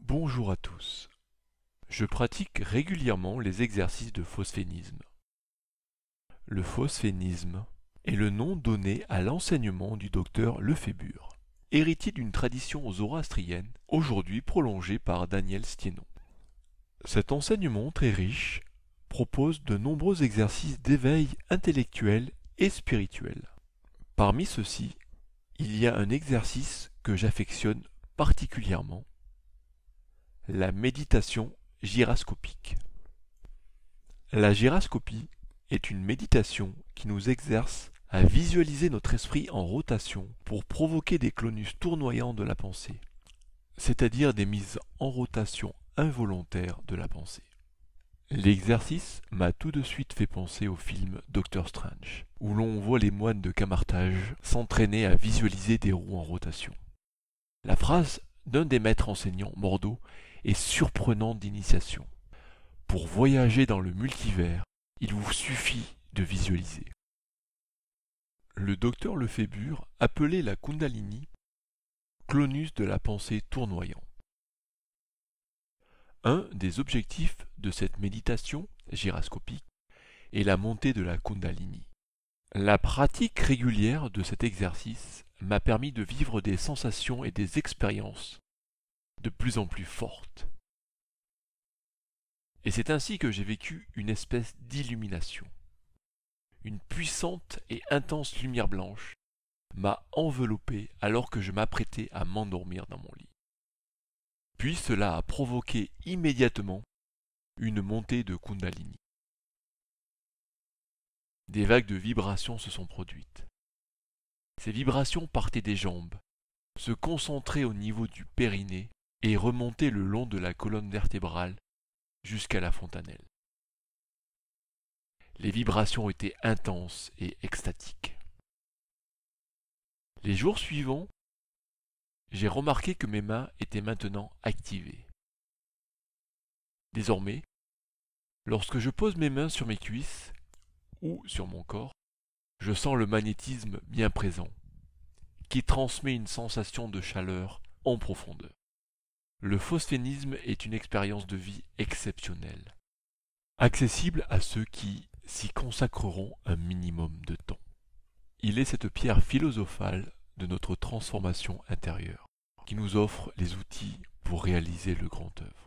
Bonjour à tous. Je pratique régulièrement les exercices de phosphénisme. Le phosphénisme est le nom donné à l'enseignement du docteur Lefébure, héritier d'une tradition zoroastrienne, aujourd'hui prolongée par Daniel Stiénon. Cet enseignement très riche propose de nombreux exercices d'éveil intellectuel et spirituel. Parmi ceux-ci, il y a un exercice que j'affectionne particulièrement, la méditation gyrascopique. La gyrascopie est une méditation qui nous exerce à visualiser notre esprit en rotation pour provoquer des clonus tournoyants de la pensée, c'est-à-dire des mises en rotation involontaires de la pensée. L'exercice m'a tout de suite fait penser au film Doctor Strange, où l'on voit les moines de Camartage s'entraîner à visualiser des roues en rotation. La phrase d'un des maîtres enseignants, Mordo, est surprenante d'initiation. Pour voyager dans le multivers, il vous suffit de visualiser. Le docteur Lefébure appelait la Kundalini clonus de la pensée tournoyant. Un des objectifs de cette méditation gyrascopique est la montée de la Kundalini. La pratique régulière de cet exercice m'a permis de vivre des sensations et des expériences de plus en plus fortes. Et c'est ainsi que j'ai vécu une espèce d'illumination. Une puissante et intense lumière blanche m'a enveloppé alors que je m'apprêtais à m'endormir dans mon lit. Puis cela a provoqué immédiatement une montée de Kundalini. Des vagues de vibrations se sont produites. Ces vibrations partaient des jambes, se concentraient au niveau du périnée et remontaient le long de la colonne vertébrale jusqu'à la fontanelle. Les vibrations étaient intenses et extatiques. Les jours suivants, j'ai remarqué que mes mains étaient maintenant activées. Désormais, lorsque je pose mes mains sur mes cuisses ou sur mon corps, je sens le magnétisme bien présent, qui transmet une sensation de chaleur en profondeur. Le phosphénisme est une expérience de vie exceptionnelle, accessible à ceux qui s'y consacreront un minimum de temps. Il est cette pierre philosophale de notre transformation intérieure, qui nous offre les outils pour réaliser le grand œuvre.